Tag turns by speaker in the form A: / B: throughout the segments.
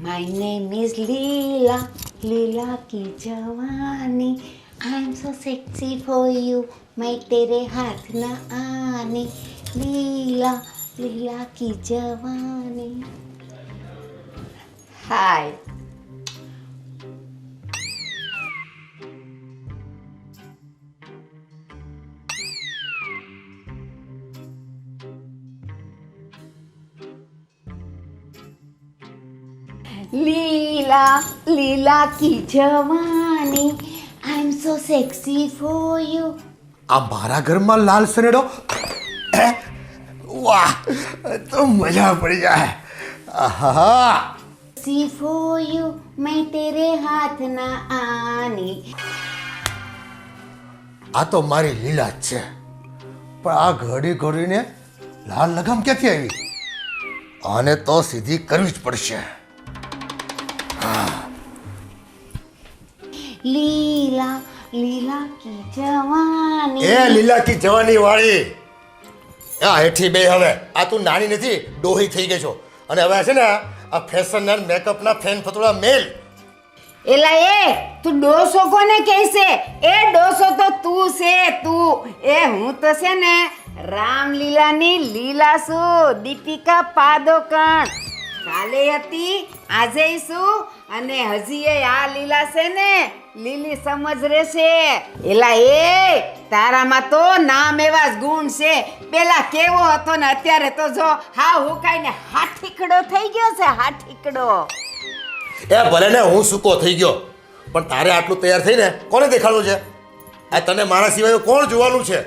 A: My name is Leela, Leela की जवानी. I'm so sexy for you, मैं तेरे हाथ न आने. Leela, Leela की जवानी. Hi. लीला लीला की जवानी I am so sexy for you
B: આ મારા ઘરમાં લાલ સનેડો વાહ તો મજા પડી જાય આહા
A: सी फॉर यू मैं तेरे हाथ ना आनी
B: આ તો મારી લીલા જ છે પણ આ ઘડી ઘડીને લાલ લગામ ક્યાંથી આવી આને તો સીધી કરવી જ પડશે
A: लीला लीला की जवानी
B: એ લીલા કી જવાની વાળી આ હેઠી બે હવે આ તું નાની નથી ડોહી થઈ ગઈ છો અને હવે છે ને આ ફેશન અને મેકઅપના ફેન ફતોડા મેલ
A: એલા એ તું ડોસો કોને કહેશે એ ડોસો તો તું છે તું એ હું તો છે ને રામલીલાની લીલા છું દીપિકા પાદોકણ કાલે હતી આજે છું અને હજી આ લીલા છે ને લીલી સમજ રહેશે એલા એ તારામાં તો નામ એવા જ ગુણ છે પેલા કેવો હતો ને અત્યારે તો જો હા હુકાઈને હાઠીકડો થઈ ગયો છે હાઠીકડો
B: એ ભલે ને હું સૂકો થઈ ગયો પણ તારે આટલું તૈયાર થઈને કોને દેખાડવું છે આ તને મારા સિવાય કોણ જોવાનું છે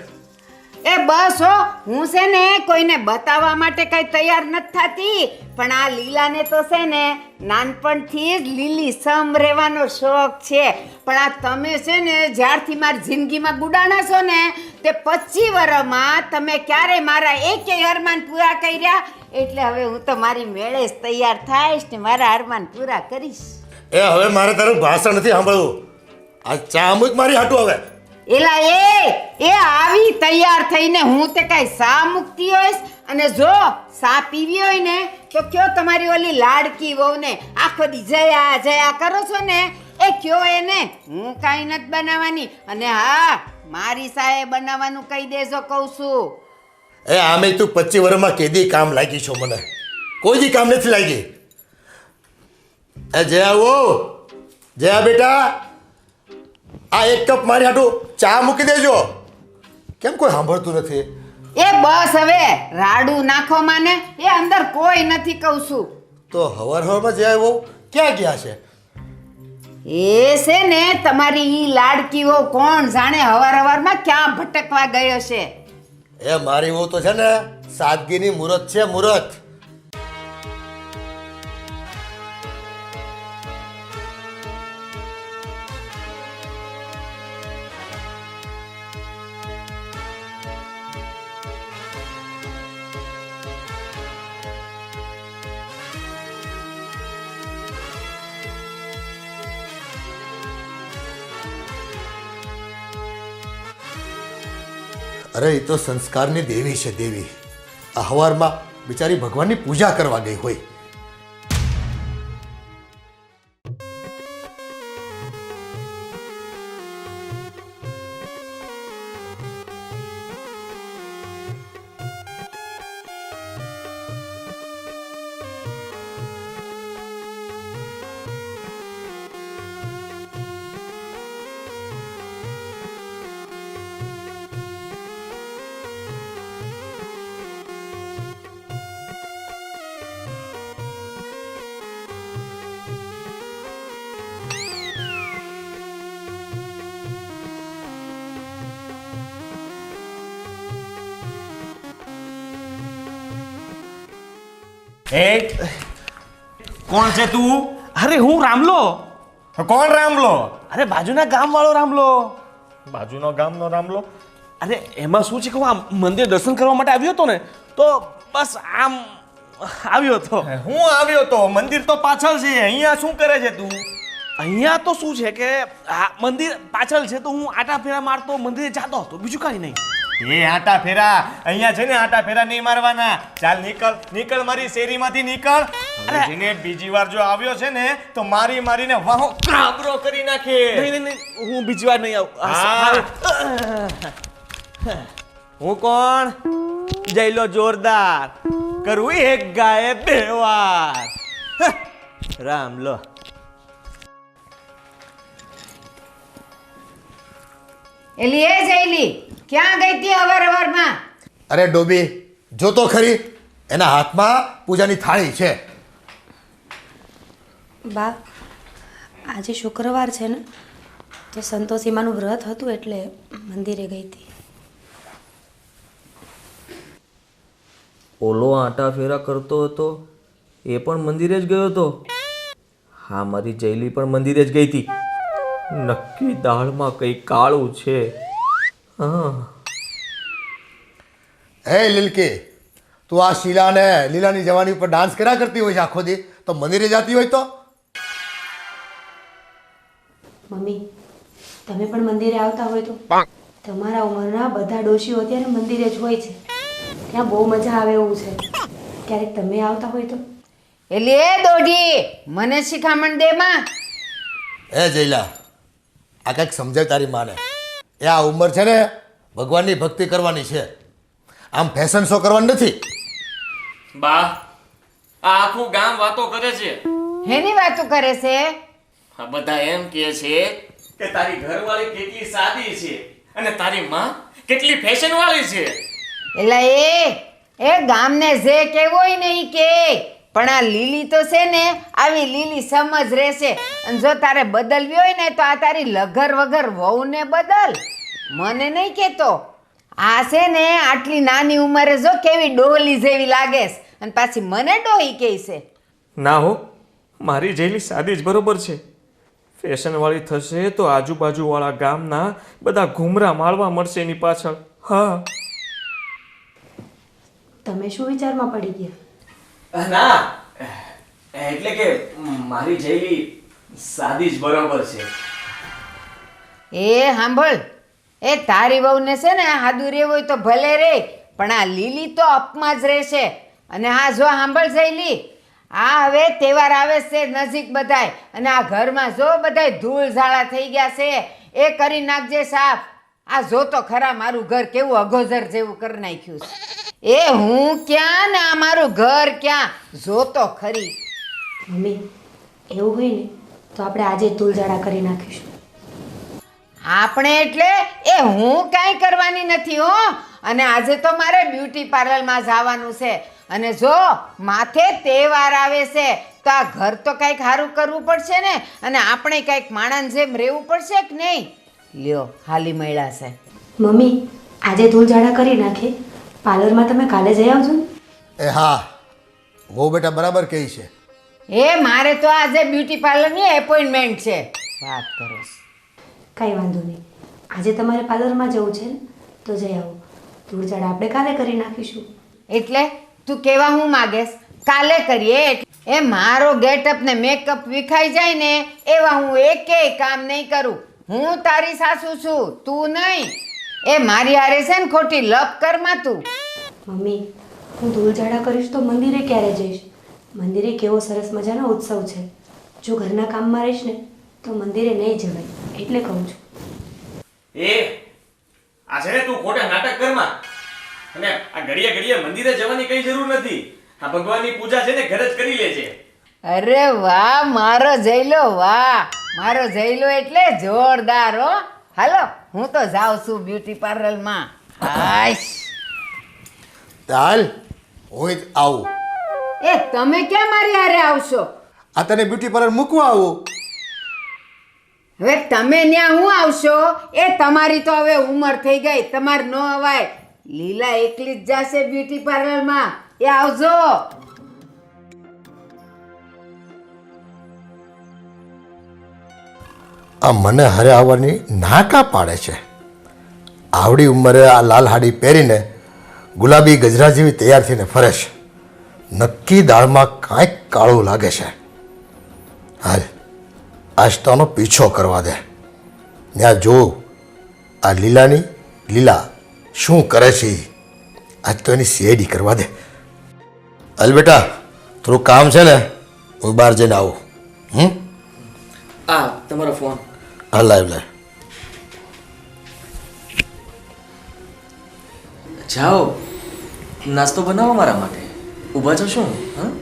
A: એ બસ હો હું છે ને કોઈને બતાવવા માટે કઈ તૈયાર નથી થતી પણ આ લીલાને તો છે ને નાનપણથી જ લીલી સમ રહેવાનો શોખ છે પણ આ તમે છે ને જ્યારથી મારી જિંદગીમાં ગુડાણા છો ને તે 25 વર્ષમાં તમે ક્યારે મારા એકેય અરમાન પૂરા કર્યા એટલે હવે હું તો મારી મેળે જ તૈયાર થઈશ ને મારા અરમાન પૂરા કરીશ
B: એ હવે મારે તારું ભાષણ નથી સાંભળવું આ ચા અમુક મારી હાટું હવે
A: એલા એ આવી તૈયાર થઈને હું તે કઈ સા મુકતી હોઈશ અને જો સા પીવી હોય ને તો કયો તમારી ઓલી લાડકી વહુને આખો દી જયા જયા કરો છો ને એ કયો એને હું કાંઈ નથી બનાવવાની અને હા મારી સાએ બનાવવાનું કહી દેજો કહું છું
B: એ આમે તું 25 વર્ષમાં કેદી કામ લાગી છો મને કોઈ દી કામ નથી લાગી એ જયા વો જયા બેટા આ એક કપ મારી હાટું ચા મૂકી દેજો કેમ કોઈ સાંભળતું નથી
A: એ બસ હવે રાડું નાખો માને એ અંદર કોઈ નથી કહું છું
B: તો હવારમાં જયા વો ક્યાં ગયા છે
A: એ છે ને તમારી ઈ લાડકી વહુ કોણ જાણે હવારમાં ક્યાં ભટકવા ગયો છે
B: એ મારી વહુ તો છે ને સાદગીની મુહૂર્ત છે મુહૂર્ત અરે એ તો સંસ્કારની દેવી છે દેવી આ હવારમાં બિચારી ભગવાનની પૂજા કરવા ગઈ હોય
C: એ કોણ છે તું?
D: અરે હું રામલો.
C: કોણ રામલો?
D: અરે બાજુના ગામ વાળો રામલો.
C: બાજુનો ગામનો રામલો?
D: અરે એમાં શું છે કે હું આ મંદિર દર્શન કરવા માટે આવ્યો હતો ને તો બસ આમ આવ્યો હતો.
C: હું આવ્યો તો મંદિર તો પાછળ છે, અહીંયા શું કરે છે તું?
D: અહીંયા તો શું છે કે આ મંદિર પાછળ છે તો હું આટા ફેરા મારતો મંદિરે જતો હતો, બીજું કાંઈ નહીં.
C: એ આટા ફેરા અહીંયા છે ને આટા ફેરા નહીં મારવાના. ચાલ નીકળ નીકળ મારી શેરીમાંથી નીકળ. હવે જેને બીજી વાર જો આવ્યો છે ને તો મારી મારીને વાહો કાબરો કરી નાખે.
D: નહીં, હું બીજી વાર નહીં આવું.
C: હું કોણ? જયલો જોરદાર કરું એક ગાયે બે વાર. રામ લો.
A: એલી એ જયલી ક્યાં ગઈ તી અવારમાં?
B: અરે ડોબી જો તો ખરી, એના હાથમાં પૂજાની થાળી છે.
E: બા, આજે શુક્રવાર છે ને, તો સંતોષીમાનું વ્રત હતું એટલે મંદિરે ગઈ હતી.
F: ઓલો આંટા ફેરા કરતો હતો એ પણ મંદિરે જ ગયો હતો. હા, મારી જયલી પણ મંદિરે જ ગઈ હતી. નક્કી દાળમાં કંઈ કાળું છે. હા.
B: હે લીલકી, તું આ શીલાને લીલાની જવાની ઉપર ડાન્સ કર્યા કરતી હોય છે આખો દી, તો મંદિરે જતી હોય તો?
E: મમ્મી, તમે પણ મંદિરે આવતા હોય તો તમારા ઉંમરના બધા ડોશીઓ અત્યારે મંદિરે જ હોય છે. ત્યાં બહુ મજા આવે એવું છે. ક્યારેક તમે આવતા હોય તો.
A: એલી એ દોઢી મને શિખામણ દે માં.
B: હે જયલા, આ કંઈક સમજાય તારી માને. એ આ ઉંમર છે ને ભગવાનની ભક્તિ કરવાની છે, આમ ફેશન શો કરવાની નથી.
G: બા, આ આખું ગામ વાતો કરે છે.
A: હેની વાતો કરે છે?
G: આ બધા એમ કહે છે કે તારી ઘરવાળી કેટલી સાદી છે અને તારી માં કેટલી ફેશન વાળી છે.
A: એલા એ ગામને જે કેવું હોય ને ઈ કે, પણ આ લીલી તો છે ને આવી લીલી સમજ રહેશે. અને જો તારે બદલવી હોય ને તો આ તારી લગર વગર વહુને બદલ, મને નહીં કેતો. આ છે ને આટલી નાની ઉંમરે જો કેવી ડોલી જેવી લાગેસ, અને પાછી મને ડોહી કહે છે.
F: ના હો, મારી જયલી સાદી જ બરોબર છે. ફેશનવાળી થશે તો આજુબાજુવાળા ગામના બધા ઘૂમરા માળવા મળશે એની પાછળ. હા.
E: તમે શું વિચારમાં પડી ગયા?
G: ના, એટલે કે મારી જયલી સાદી જ બરોબર છે.
A: એ સાંભળ, એ તારી વહુને છે ને હાદું રહેવું હોય તો ભલે રે, પણ આ લીલી તો અપમાં જ રહેશે. અને હા જો સાંભળ જયલી, આ હવે તહેવાર આવે છે નજીક બધાય, અને આ ઘરમાં જો બધાય ધૂળ ઝાડા થઈ ગયા છે, એ કરી નાખજે સાફ. આ જો તો ખરા મારું ઘર કેવું અગોઝર જેવું કરી નાખ્યું છે. એ હું ક્યાં ને આ મારું ઘર ક્યાં, જો તો ખરી.
E: મમ્મી, એવું હોય ને તો આપણે આજે જ ધૂળઝાડા કરી નાખીશું.
A: આપણે એટલે એ હું કાંઈ કરવાની નથી હો. અને આજે તો મારે બ્યુટી પાર્લરમાં જવાનું છે, અને જો માથે તહેવાર આવે છે તો આ ઘર તો કંઈક સારું કરવું પડશે ને, અને આપણે કંઈક માણસ જેમ રહેવું પડશે કે નહીં? લ્યો હાલી મળ્યા છે.
E: મમ્મી, આજે ધૂળઝાડા કરી નાખે, પાર્લરમાં તમે કાલે જઈ આવજો ને.
B: એ હા, બહુ બેટા બરાબર કહે છે.
A: એ મારે તો આજે બ્યુટી પાર્લરની એપોઇન્ટમેન્ટ છે. વાત કરો છો.
E: કાંઈ વાંધો નહીં, આજે તમારે પાર્લરમાં જવું છે ને તો જઈ આવો. ધૂળઝાડા આપણે કાલે કરી નાખીશું.
A: એટલે તું કેવા હું માગેશ? કાલે કરીએ. એ મારો ગેટઅપ ને મેકઅપ વિખાઈ જાય ને એવા હું એકેય કામ નહીં કરું. હું તારી સાસુ છું, તું નહીં. એ મારી હારે છે ને ખોટી લપ કરમાં તું.
E: મમ્મી, હું ધૂળઝાડા કરીશ તો મંદિરે ક્યારે જઈશ? મંદિરે કેવો સરસ મજાનો ઉત્સવ છે. જો ઘરના કામમાં રહીશ ને તો મંદિરે નહીં જવાય, એટલે કહું છું.
G: એ આ છે ને તું ખોટા નાટક કરમાં, અને આ ઘડીએ ઘડીએ મંદિરે જવાની કઈ જરૂર નથી. આ ભગવાનની પૂજા છે ને ઘરે જ કરી લેજે.
A: અરે વાહ મારો જયલો, વાહ મારો જયલો એટલે જોરદાર હો. હાલો હું તો જાઉં છું બ્યુટી પાર્લરમાં. આઈશ.
B: હાલ હું આવું.
A: એ તમે ક્યાં મારી હારે આવશો?
B: આ તને બ્યુટી પાર્લર મૂકવા આવું.
A: હવે તમે ત્યાં હું આવશો? એ તમારી તો હવે ઉંમર થઈ ગઈ, તમારે ન અવાય. લીલા એકલી જ જશે બ્યુટી પાર્લરમાં. એ આવજો.
B: આ મને હારે આવવાની ના કા પાડે છે? આવડી ઉંમરે આ લાલ હાડી પહેરીને ગુલાબી ગજરા જેવી તૈયાર થઈને ફરે છે. નક્કી દાળમાં કાંઈક કાળું લાગે છે. હાલ આજ તો આનો પીછો કરવા દે. ત્યાં જોઉં આ લીલા શું કરે છે ઈ? આજ તો એની શેડી કરવા દે. હાલ બેટા, થોડું કામ છે ને, હું બહાર જઈને આવું.
F: આ તમારો ફોન.
B: હા લાવ લાવ.
F: જાઓ, નાસ્તો બનાવો મારા માટે. ઊભા છો શું? હા,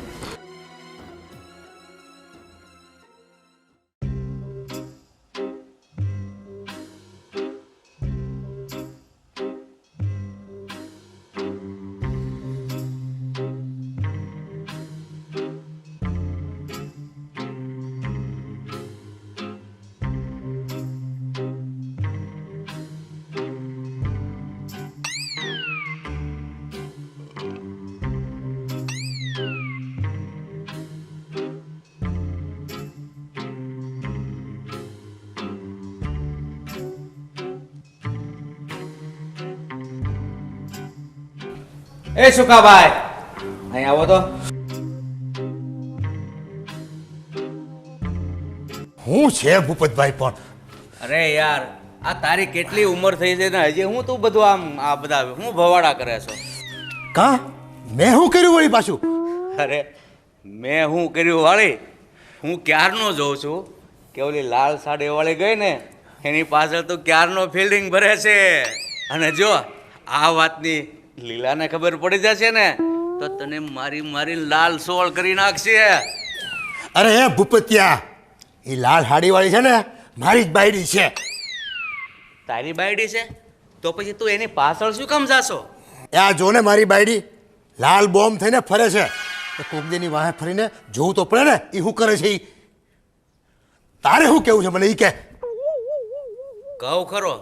H: એ સુકાભાઈ અહીં આવો તો.
B: હું છે ભૂપતભાઈ પણ?
H: અરે યાર, આ તારી કેટલી ઉંમર થઈ છે ને હજી હું તું બધું આમ આ બધા હું ભવાડા કરે છો?
B: કા મેં શું કર્યું વળી પાછું?
H: અરે મેં શું કર્યું વાળી, હું ક્યારનો જોઉં છું કે ઓલી લાલ સાડી વાળી ગઈ ને એની પાછળ તો ક્યારનો ફિલ્ડિંગ ભરે છે. અને જો આ વાતની લીલાને ખબર પડી જશે ને તો તને મારી મારી લાલ સોળ કરી નાખશે.
B: અરે હે ભૂપતિયા, એ લાલ હાડીવાળી છે ને મારી જ બાયડી છે.
H: તારી બાયડી છે તો પછી તું એની પાછળ શું કામ જાશો?
B: એ આ જો ને મારી બાયડી લાલ બોમ્બ થઈને ફરે છે. એ કોકદીની વાહે ફરીને જોવું તો પડે ને એ શું કરે છે. ઈ તારે શું કેવું છે મને ઈ કે?
H: કહું ખરો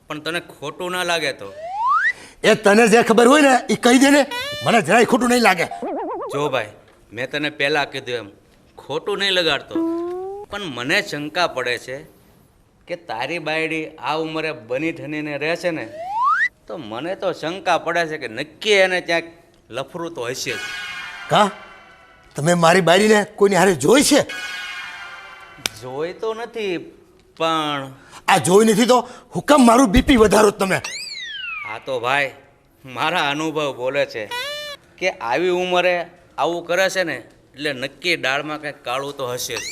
H: પણ તને ખોટું ના લાગે તો?
B: એ તને જે ખબર હોય ને એ કહી દે ને, મને જરાય ખોટું નહીં લાગે.
H: જો ભાઈ, મેં તને પહેલાં કીધું એમ ખોટું નહીં લગાડતો, પણ મને શંકા પડે છે કે તારી બાયડી આ ઉંમરે બની ઠનીને રહે છે ને તો મને તો શંકા પડે છે કે નક્કી એને ક્યાંક લફરું તો હશે જ.
B: કા તમે મારી બાયડીને કોઈની હારે જોઈ છે?
H: જોઈ તો નથી, પણ
B: આ જોઈ નથી તો હુકમ મારું બીપી વધારો તમે.
H: આ તો ભાઈ મારા અનુભવ બોલે છે કે આવી ઉંમરે આવું કરે છે ને એટલે નક્કી દાળમાં કંઈક કાળું તો હશે જ.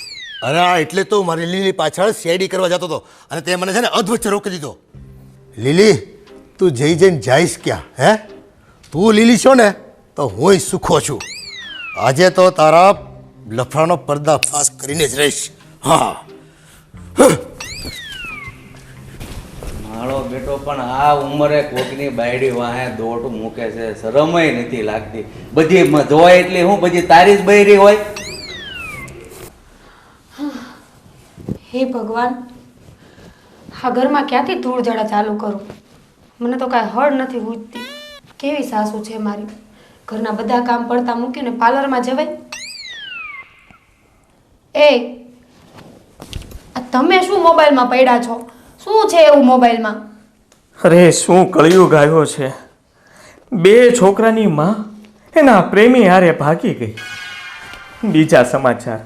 B: અરે આ એટલે તો મારી લીલી પાછળ શેરડી કરવા જતો હતો અને તે મને છે ને અધવચ્ચે રોકી દીધો. લીલી તું જઈને જઈશ ક્યાં? હે, તું લીલી છો ને તો હુંય સુખો છું. આજે તો તારા લફડાનો પર્દાફાશ કરીને જ રહીશ. હા,
H: મારો બેટો પણ આ ઉંમરે કોકની બાયડી વાહે દોટ મૂકે છે, શરમય નથી લાગતી. બધી જોય એટલી હું બધી તારી જ બૈરી હોય.
E: હે ભગવાન, આ ઘરમાં ક્યાંથી ધૂળ જડા ચાલુ કરું? મને તો કાંઈ હળ નથી ઉઠતી. કેવી સાસુ છે મારી, ઘરના બધા કામ પડતા મૂકીને પાર્લરમાં જવાય. એ આ તમે શું મોબાઈલમાં પડ્યા છો? શું છે એવું મોબાઈલમાં?
F: અરે શું કળિયુગ આવ્યો છે. બે છોકરાની માં એના પ્રેમી હારે ભાગી ગઈ. બીજા સમાચાર,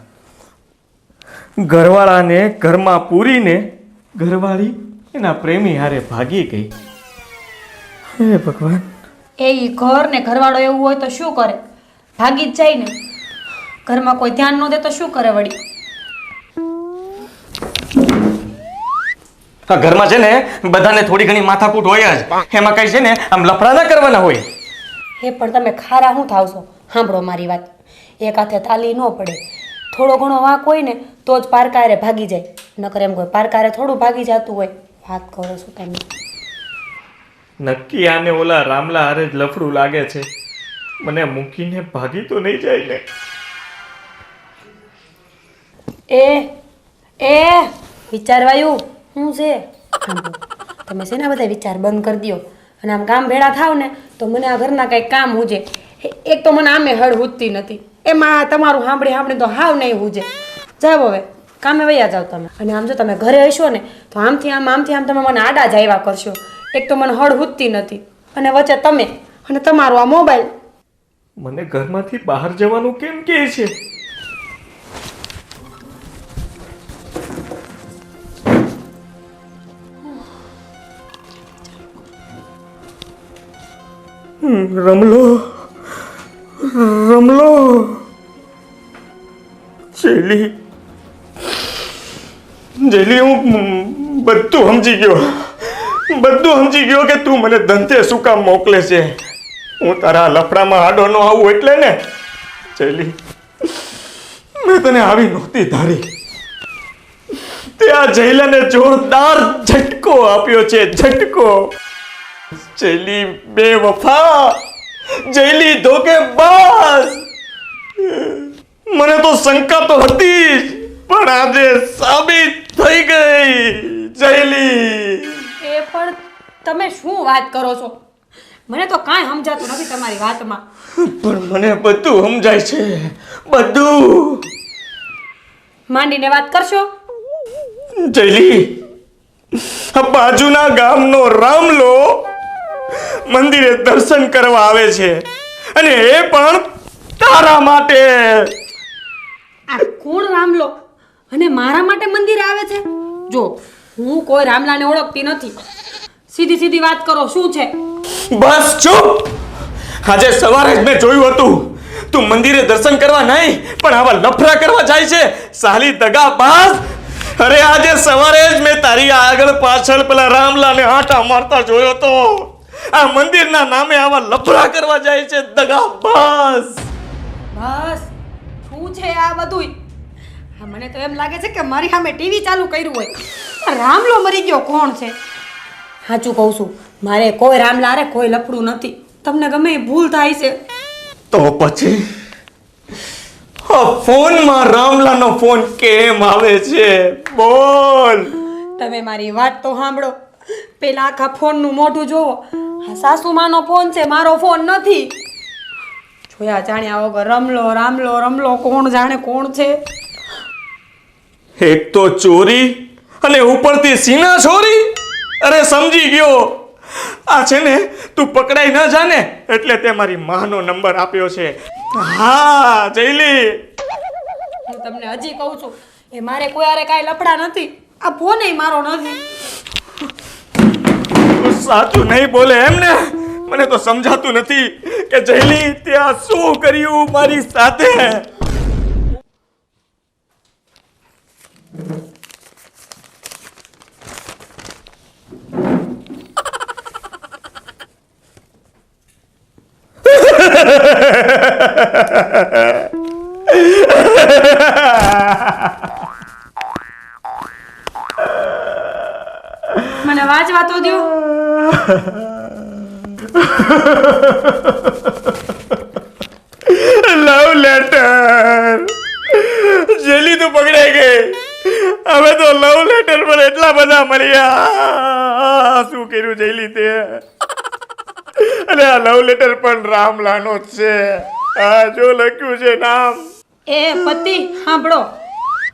F: ઘરવાળાને ઘરમાં પૂરીને ઘરવાળી એના પ્રેમી હારે ભાગી ગઈ. હે ભગવાન.
E: એ ઘર ને ઘરવાળો એવું હોય તો શું કરે? ભાગી જ જાય ને. ઘરમાં કોઈ ધ્યાન ન દે તો શું કરે વળી?
F: આ ઘરમાં છે ને બધાને થોડી ઘણી માથાકૂટ હોય જ, એમાં કઈ છે ને આમ લફડા ના કરવાના હોય.
E: હે પણ તમે ખારા શું થાવ છો? સાંભળો મારી વાત. એક હાથે તાલી ન પડે. થોડો ઘણો વાંક હોય ને તો જ પારકારે ભાગી જાય, નકર એમ કોઈ પારકારે થોડું ભાગી જતું હોય. વાત કરો છો તમે?
F: નક્કી આને ઓલા રામલા હારે જ લફડું લાગે છે. મને મૂકીને ભાગી તો નહીં જાય ને?
E: એ વિચારવાયું શું છે? સાંભળો, તમે છે ને બધા વિચાર બંધ કરી દો અને આમ કામ ભેળા થાવ ને તો મને આ ઘરના કંઈક કામ હુજે. એક તો મને આમે હળ હુજતી નથી, એમાં તમારું સાંભળી તો હાવ નહીં હુજે. જાવ હવે કામે વયા જાવ તમે. અને આમ જો તમે ઘરે હશો ને તો આમથી આમ તમે મને આડા જ આવ્યા કરશો. એક તો મને હળ હુજતી નથી અને વચ્ચે તમે અને તમારો આ મોબાઈલ.
F: મને ઘરમાંથી બહાર જવાનું કેમ કહે છે?
C: રમલો રમલો જેલી જેલી હું બધું સમજી ગયો કે તું મને ધંધે શું કામ મોકલે છે. હું તારા લફડામાં આડો ન આવું એટલે ને જેલી મેં તને આવી નહોતી ધારી. તે આ જયલાને જોરદાર ઝટકો આપ્યો છે, ઝટકો. જયલી બેવફા, જયલી ધોકેબાજ. મને તો શંકા તો હતી જ, પણ આજે સાબિત થઈ ગઈ. જયલી
E: એ પણ તમે શું વાત કરો છો? મને તો કાંઈ સમજાતું નથી તમારી વાતમાં.
C: પણ મને બધું સમજાય છે, બધું.
E: માંડીને વાત કરશો?
C: જયલી, આ બાજુના ગામનો રામલો મંદિરે દર્શન કરવા આવે છે, અને એ પણ તારા માટે.
E: આ કોણ રામલો અને મારા માટે મંદિરે આવે છે? જો હું કોઈ રામલાને ઓળખતી નથી. સીધી સીધી વાત કરો, શું છે?
C: બસ ચૂપ. આજે સવારે જ મેં જોયું હતું, તું મંદિરે દર્શન કરવા નહીં પણ આવા લફરા કરવા જાય છે, સાલી દગાબાજ. અરે આજે સવારે જ મેં તારી આગળ પાછળ પેલા રામલાને આંટા મારતા જોયો તો. આ મંદિરના નામે આવા લફરા કરવા જાય છે, દગાબાજ.
E: બસ શું છે આ બધુંય? હા, મને તો એમ લાગે છે કે મારી સામે ટીવી ચાલુ કર્યું હોય. આ રામલો મરી ગયો કોણ છે? સાચું કહું છું, મારે કોઈ રામલા હારે કોઈ લફડું નથી. તમને ગમે એ ભૂલ થાય છે.
C: તો પછી આ ફોનમાં રામલાનો ફોન કેમ આવે છે? બોલ.
E: તમે મારી વાત તો સાંભળો. પેલા આખા ફોનનું મોઢું જોવો. આ સાસુમાનો ફોન છે, મારો ફોન નથી. જોયા જાણ્યા વગર રમલો રામલો રમલો, કોણ જાણે કોણ છે?
C: એક તો ચોરી અને ઉપરથી સીના છોરી. અરે સમજી ગયો. આ છે ને, તું પકડાઈ ન જાને એટલે તે મારી માનો નંબર આપ્યો છે. હા જયલી,
E: હું તમને હજી કહું છું, એ મારે કોઈ હારે કાંઈ લફડા નથી. આ ફોન મારો નથી.
C: તું સાચું નહીં બોલે એમ ને? મને તો સમજાતું નથી કે જયલી તે આ શું કર્યું મારી સાથે.
E: મને વાંચવા તો દો.
C: Love letter. જેલી તો પકડાઈ ગઈ. હવે તો લવ લેટર પર એટલા બધા મળ્યા. શું કર્યું જેલી તે? અને આ લવ લેટર પણ રામલાનો જ છે. આ જો લખ્યું છે નામ.
E: એ પતિ સાંભળો,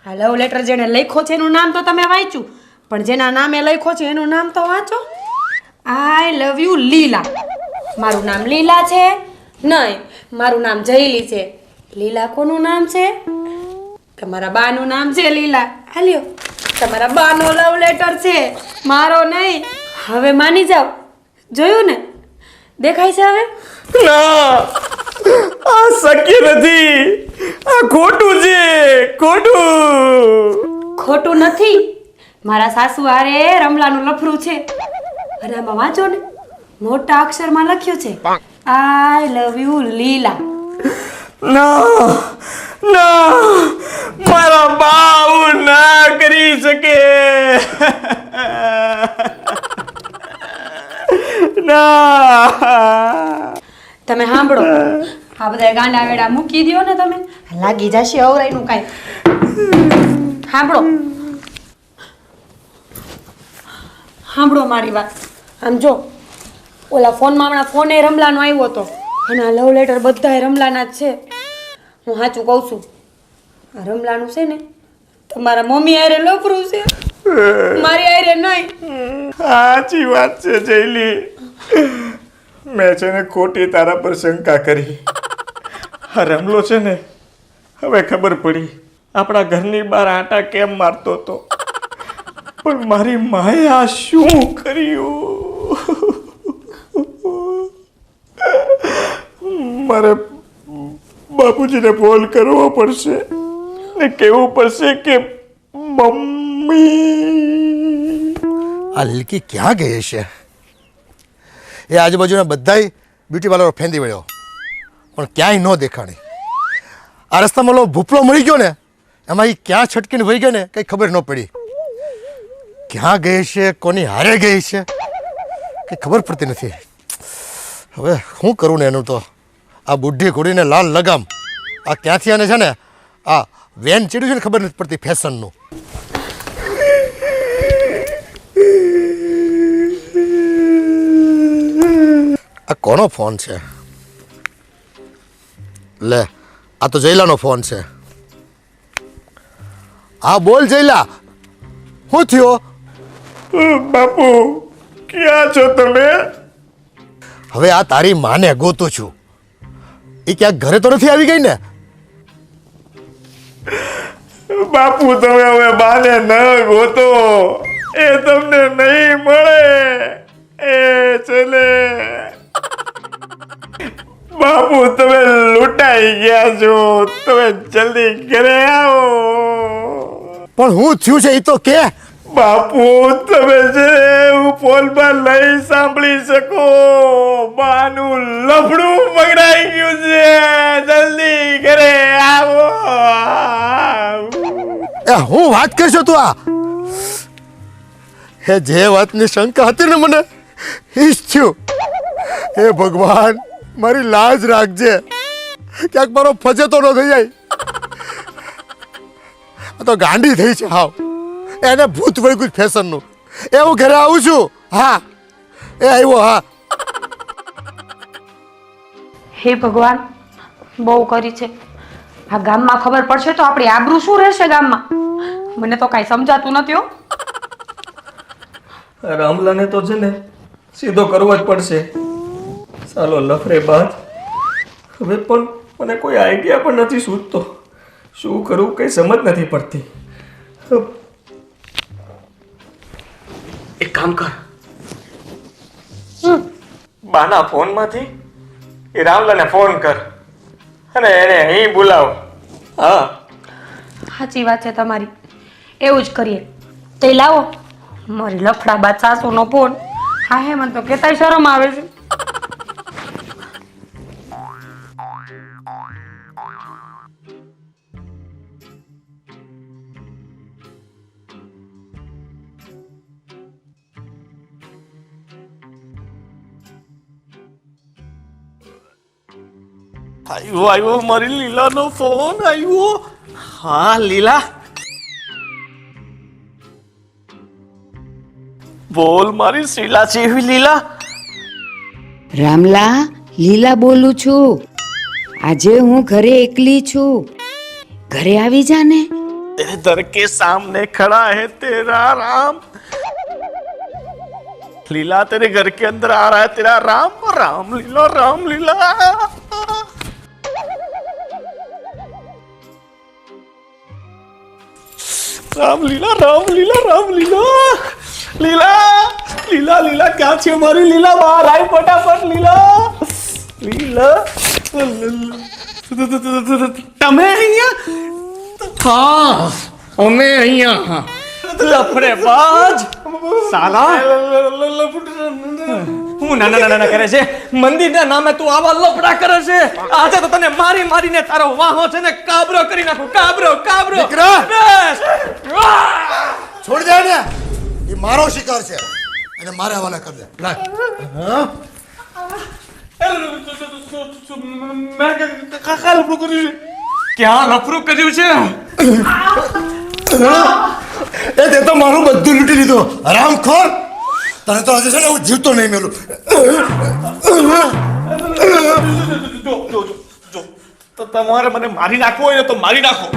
E: આ લવ લેટર જેને લખ્યો છે એનું નામ તો તમે વાંચ્યું, પણ જેના નામે લખ્યો છે એનું નામ તો વાંચો. આઈ લવ યુ લીલા. મારું નામ લીલા છે નહીં, મારું નામ જયલી છે. લીલા કોનું નામ છે? તમારા બાનું નામ છે લીલા. હાલ્યો, તમારા બાનો લવ લેટર છે, મારો નહીં. હવે માની જાઓ. જોયું ને? દેખાય છે હવે?
C: ના, આ શક્ય નથી. આ ખોટું છે, ખોટું.
E: ખોટું નથી. મારા સાસુ હારે રમલાનું લફરું છે. અને આમાં વાંચો ને, મોટા અક્ષરમાં લખ્યું છે આઈ લવ યુ લીલા.
C: ના ના, મારા બાઉ ના કરી શકે. ના.
E: તમે સાંભળો, આ બધા ગાંડા વેડા મૂકી દો ને, તમે લાગી જશે અવરાઈનું કાંઈ. સાંભળો સાંભળો મારી વાત. આમ જો, ઓલા ફોનમાં હમણાં ફોને રમલાનો આવ્યો હતો, અને આ લવ લેટર બધાય રમલાના જ છે. હું સાચું કહું છું, આ રમલાનું છે ને તમારા મમ્મી હારે લફરું છે, મારી હારે નહીં.
C: સાચી વાત છે જયલી. મેં છે ને ખોટી તારા પર શંકા કરી. આ રમલો છે ને, હવે ખબર પડી આપણા ઘરની બહાર આંટા કેમ મારતો હતો. પણ મારી માએ આ શું કર્યું? મારે બાપુજીને ફોન કરવો પડશે ને કહેવું પડશે કે મમ્મી.
B: આ લીલકી ક્યાં ગઈ છે? એ આજુબાજુના બધાય બ્યુટી પાર્લરો ફેંદી વળ્યો પણ ક્યાંય ન દેખાણી. આ રસ્તામાં ઓલો ભૂપલો મળી ગયો ને, એમાં એ ક્યાં છટકીને વહી ગયો ને કંઈ ખબર ન પડી. ક્યાં ગઈ છે, કોની હારે ગઈ છે કંઈ ખબર પડતી નથી. હવે શું કરું ને એનું તો? આ બુઢી ઘોડીને લાલ લગામ, આ ક્યાંથી આને છે ને આ વેન ચડ્યું છે ને ખબર નથી પડતી ફેશનનું. આ કોનો ફોન છે? લે, આ તો જયલાનો ફોન છે. હા બોલ જયલા, શું થયો?
C: બાપુ ક્યાં છો તમે?
B: હવે આ તારી માને ગોતું છું. એ ક્યાંક ઘરે તો નથી આવી ગઈ ને?
C: બાપુ તમે હવે બાને ન ગોતો, એ તમને નહીં મળે. એ ચલે બાપુ તમે લૂંટાઈ ગયા છો, તમે જલ્દી ઘરે આવો.
B: પણ હું થયું છે એ તો કે.
C: બાપુ તમે છે હું ફોનમાં નહીં સાંભળી શકો. બાનું લફડું પકડાઈ ગયું છે, જલ્દી ઘરે આવો.
B: એ હું વાત કરશો તું? આ હે જે વાતની શંકા હતી ને મને એ જ થયું. હે ભગવાન મારી લાજ રાખજે, ક્યાંક મારો ફજેતો ન થઈ જાય. આ તો ગાંડી થઈ છે હાવ, એને ભૂત વળગ્યું ફેશનનું. એ હું ઘરે આવું છું. હા એ આવ્યો. હા
E: હે ભગવાન, બહુ કરી છે. આ ગામમાં ખબર પડશે તો આપણી આબરૂ શું રહેશે ગામમાં? મને તો કાંઈ સમજાતું નથી હો.
F: રામલાને તો છે ને સીધો કરવો જ પડશે. ચાલો લફરે બાદ. હવે પણ મને કોઈ આઈડિયા પણ નથી સૂઝતો. શું કરું કંઈ સમજ નથી પડતી.
C: એક કામ કર, બાના ફોનમાંથી એ રામલાને ફોન કર અને એને અહીં બોલાવ. હા
E: સાચી વાત છે તમારી, એવું જ કરીએ. તે લાવો મારી લફડા બાદ સાસુનો ફોન. હા હે, મને તો કેતાય શરમ આવે છે.
D: આવ્યો મારી લીલાનો ફોન આવ્યો. હા લીલા, બોલ મારી શીલા છે એવી લીલા.
A: રામલા, લીલા બોલું છું. આજે હું ઘરે એકલી છું, ઘરે આવી જા ને.
D: तेरे दर के सामने खड़ा है तेरा राम. लीला तेरे घर के अंदर आ रहा है तेरा राम. राम लीला, राम लीला. राम लीला, राम लीला, राम लीला. લીલા લીલા લીલા ક્યાં છે મારી લીલા? બહાર આય ફટાફટ લીલા. લીલા તમે અહીંયા? હા અમે અહીંયા. લફડે બાજ સાલા. હું ના કરે છે? મંદિરના નામે તું આવા લફડા કરે છે? આજે તો તને મારી મારીને તારો વાહો છે ને કાબરો કરી નાખું. કાબરો કાબરો.
B: છોડ દે ને, એ મારો શિકાર છે અને મારે હવાલે કરી દે. લાય.
D: ક્યાં લફરું કર્યું છે?
B: એ તે તો મારું બધું લૂંટી લીધું. હરામખોર, તને તો આજે છે ને હું જીવતો નહીં મેલું.
D: તો તમારે મને મારી નાખવો હોય ને તો મારી નાખો,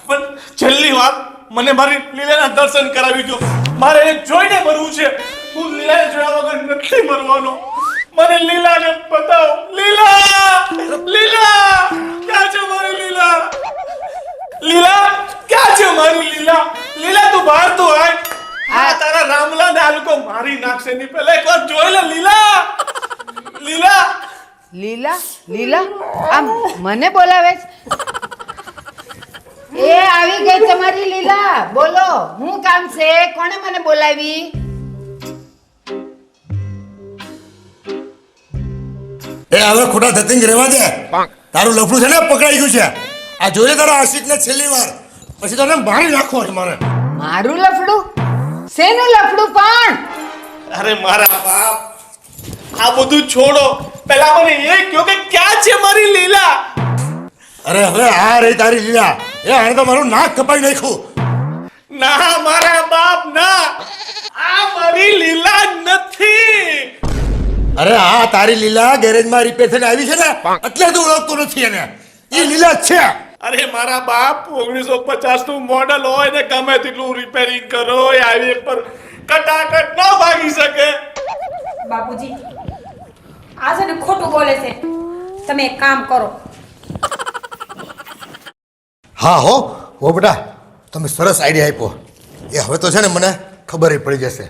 D: પણ છેલ્લી વાત મને મારી લીલાના દર્શન કરાવી દો. મારે એને જોઈને મરવું છે. હું લીલાને જોયા વગર નથી મરવાનો. મને લીલાને બતાવો. લીલા, લીલા ક્યાં છે મારી લીલા? લીલા ક્યાં છે મારી લીલા? લીલા તું બહાર તો આય. આ તારા રામલાને આ લોકો મારી નાખશે. ની પહેલા એકવાર જોઈ લે લીલા. લીલા
A: લીલા લીલા આમ મને બોલાવે છે? એ આવી ગઈ તમારી લીલા, બોલો હું કામ છે? કોણે મને બોલાવી?
B: એ હવે ખોટા ધતિંગ રહેવા દે. તારું લફડું છે ને પકડાઈ ગયું છે. આ જોઈ તારા આશિકને છેલ્લી વાર, પછી તને મારી નાખવો છે મારે.
A: મારું લફડું? શેનું લફડું પણ?
D: અરે મારા બાપ, આ બધું છોડો, પહેલા મને એ કહો કે ક્યાં છે મારી લીલા?
B: અરે હવે આ રહી તારી લીલા. એ આને તો મારું નાક કપાઈ નાખ્યું.
D: ના મારા બાપ ના, આ મારી લીલા નથી.
B: અરે આ તારી લીલા ગેરેજમાં રિપેર થઈને આવી છે ને, એટલે તું ઓળખતો નથી એને. એ લીલા જ છે.
D: અરે મારા બાપ, 1950 નું મોડલ હોય ને ગમે તેટલું રિપેરિંગ કરો, એ હાઈવે પર કટાકટ ન ભાગી શકે.
E: બાપુજી આ છે ને ખોટું બોલે છે. તમે એક કામ કરો.
B: હા હો બેટા, તમે સરસ આઈડિયા આપ્યો. એ હવે તો છે ને મને ખબર પડી જશે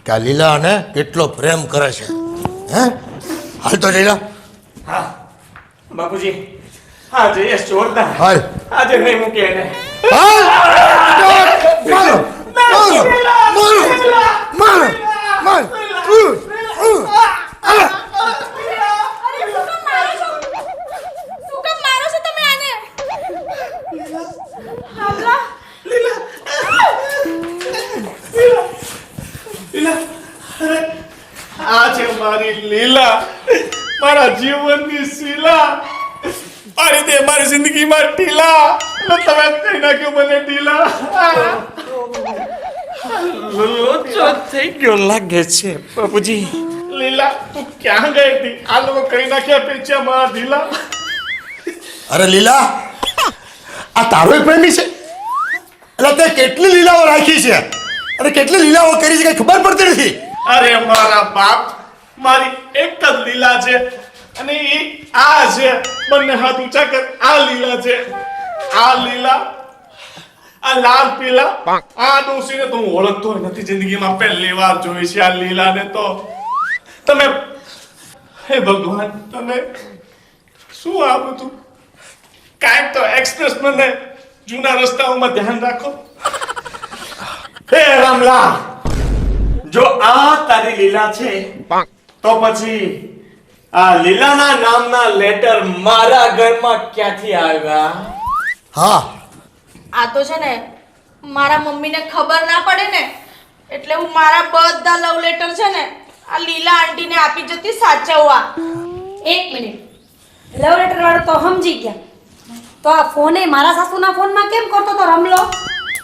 B: કે આ લીલાને કેટલો પ્રેમ કરે છે. હે હાલ તો લીલા,
D: હા બાપુજી, હા જયેશ જોરદાર.
B: હાલ
D: આજે નહીં મૂકે એને.
B: હાલ. મારો મારો મારો મારો
D: લીલા, અરે આ છે મારી લીલા, મારા જીવનની શીલા. પાડી દે મારી જિંદગીમાં ઢીલા. એટલે તમે કહી નાખ્યું મને ઢીલા. લોચો થઈ ગયો લાગે છે બાપુજી. લીલા તું ક્યાં ગઈ હતી? આ લોકો કહી નાખ્યા પેચ્યા મારા ઢીલા.
B: અરે લીલા, આ તારો પ્રેમી છે? એટલે તે કેટલી લીલાઓ રાખી છે અને કેટલી લીલાઓ કરી છે કઈ ખબર પડતી નથી.
D: અરે મારા બાપ, મારી એક જ લીલા છે અને એ આ છે. બંને હાથ ઊંચા કર. આ લીલા છે, આ લીલા, આ લાલ પીલા. આ ડોસીને તો હું ઓળખતો નથી, જિંદગીમાં પહેલી વાર જોઈ છે આ લીલાને. તો તમે, હે ભગવાન, તમે શું આ બધું? કાંઈક તો એક્સપ્રેસ મને જૂના રસ્તાઓમાં ધ્યાન રાખો. હે રામલા, જો આ તારી લીલા છે તો પછી આ લીલાના નામના લેટર મારા ઘરમાં ક્યાંથી આવ્યા?
B: હા
I: આ તો છે ને મારા મમ્મીને ખબર ના પડે ને, એટલે હું મારા બધા લવ લેટર છે ને આ લીલા આંટીને આપી જતી સાચવવા.
E: એક મિનિટ, લવ લેટર વાળો તો સમજી ગયા. તો આ ફોને મારા સાસુના ફોનમાં કેમ કરતો તો રમલો?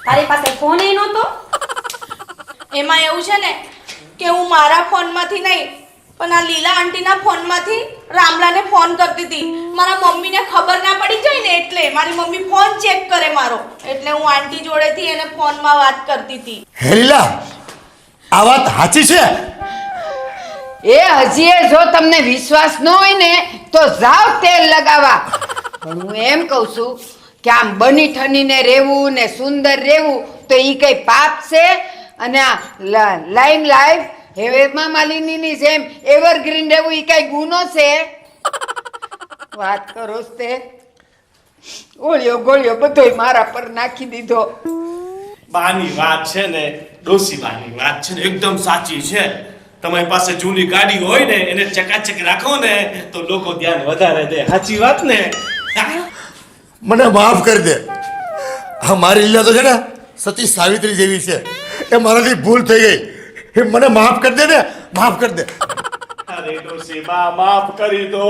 E: તારી પાસે ફોન એ નહોતો?
I: એમાં એવું છે ને કે હું મારા ફોનમાંથી નહીં પણ આ લીલા આંટીના ફોનમાંથી રામલાને ફોન કરતી હતી. મારા મમ્મીને ખબર ના પડી જાય ને એટલે મારી મમ્મી ફોન ચેક કરે મારો, એટલે હું આંટી જોડેથી એને ફોનમાં વાત કરતી હતી.
B: હે લીલા, આ વાત સાચી છે?
A: એ હજી જો તમને વિશ્વાસ ન હોય ને તો જાવ તેલ લગાવવા. પણ હું એમ કહું છું કે આમ બની ઠનીને રહેવું ને સુંદર રહેવું તો એ કઈ પાપ છે? અને આ લાઈમ લાઈફ હેમા માલિનીની જેમ એવરગ્રીન રહેવું એ કઈ ગુનો છે? વાત કરો તે ઓળ્યો ગોળ્યો બધોય મારા પર નાખી દીધો.
D: બાની વાત છે ને, ડોસી બાની વાત છે ને એકદમ સાચી છે. તમારી પાસે જૂની ગાડી હોય ને એને ચકાચક રાખો ને તો લોકો ધ્યાન વધારે દે. સાચી વાત ને?
B: મને માફ કરી દે. હા મારી લીલા તો છે ને સતી સાવિત્રી જેવી છે. એ મારાથી ભૂલ થઈ ગઈ. એ મને માફ કરી દે ને, માફ કરી દે.
D: અરે ડોસી બા, માફ કરી દો.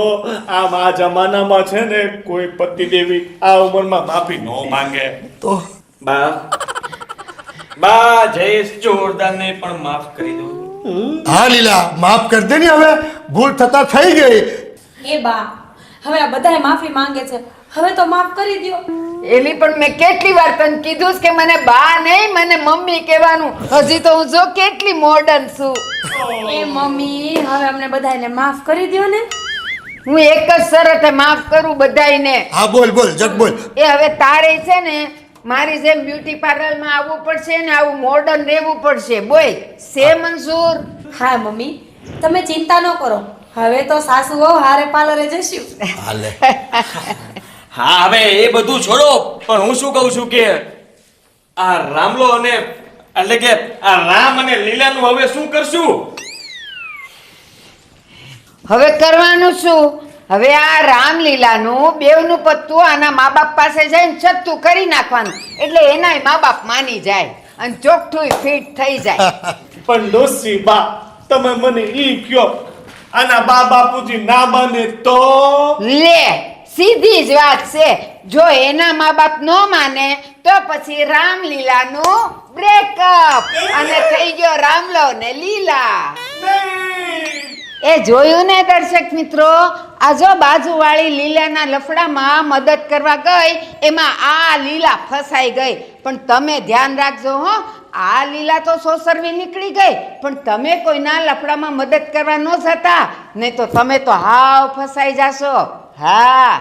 D: આમ આ જમાનામાં છે ને કોઈ પતિ દેવી આ ઉંમરમાં માફી ન માંગે.
B: તો
G: બા જયેશ જોરદારને પણ માફ કરી દો.
B: હા લીલા, માફ કરી દે ને. હવે ભૂલ થતા થઈ ગઈ.
E: એ બા, હવે આ બધાએ માફી માંગે છે, હવે તો માફ કરી દ્યો.
A: એલી પણ મેં કેટલી વાર તને કીધું છે કે મને બા નહીં મને મમ્મી કહેવાનું. હજી તો હું જો કેટલી મોડર્ન છું.
E: એ મમ્મી, હવે અમને બધાને માફ કરી દ્યો ને.
A: હું એક જ શરતે માફ કરું બધાયને.
B: હા બોલ બોલ, જગ બોલ.
A: એ હવે તારે છે ને મારી જેમ બ્યુટી પાર્લરમાં આવવું પડશે ને આવું મોડર્ન રહેવું પડશે. બોય સે મંજૂર?
E: હા મમ્મી, તમે ચિંતા ન કરો, હવે તો સાસુ વહુ હારે પાર્લરે જઈશું.
B: હાલે
G: હા હવે એ બધું છોડો, પણ હું શું કહું છું કે આ રામલો અને એટલે કે આ રામ અને લીલાનું હવે શું કરશું?
A: હવે કરવાનું શું? હવે આ રામલીલાનું બેવનું પત્તું આના મા બાપ પાસે જઈને છત્તું કરી નાખવાનું, એટલે એનાય મા બાપ માની જાય અને ચોખ્ઠું ફિટ થઈ જાય.
D: પણ ડોસી બા, તમે મને ઈ કયો, આના બા બાપુજી ના બને તો?
A: લે સીધી જ વાત છે. જો એના મા બાપ ન માને તો પછી રામલીલાનું બ્રેકઅપ અને થઈ ગયો રામલો ને લીલા. એ જોયું ને દર્શક મિત્રો, આ જો બાજુવાળી લીલાના લફડામાં મદદ કરવા ગઈ, એમાં આ લીલા ફસાઈ ગઈ. પણ તમે ધ્યાન રાખજો હો, આ લીલા તો સોસરવી નીકળી ગઈ, પણ તમે કોઈના લફડામાં મદદ કરવા ન જતા, નહીં તો તમે તો હાવ ફસાઈ જાશો. હા